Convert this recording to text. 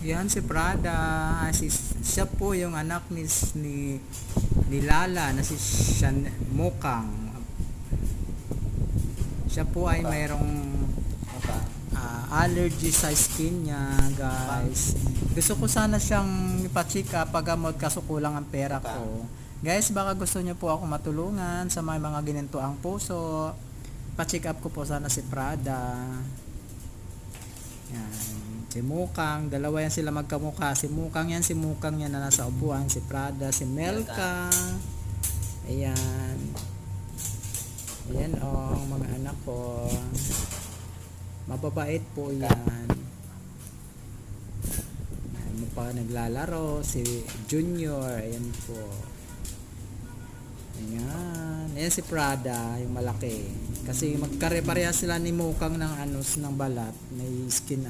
Yan si Prada. Siya po yung anak ni Lala na si Mokang. Siya po ay mayroong allergy sa skin niya, guys. Gusto ko sana siyang ipa-check up pagamot kaso kulang ang pera ko. Guys, baka gusto niyo po ako matulungan sa mga ginento ang puso. Pa-check up ko po sana si Prada. Yan. Si Mukang, dalawa yan sila magkamukha. Si Mukang yan na nasa upuan. Si Prada, si Melka. Ayan. Ayan o, mga anak ko. Mababait po yan. Ano pa naglalaro? Si Junior. Ayan po. Ayan. Ayan si Prada, yung malaki. Kasi magkare-pareha sila ni Mukang ng ng balat. May skin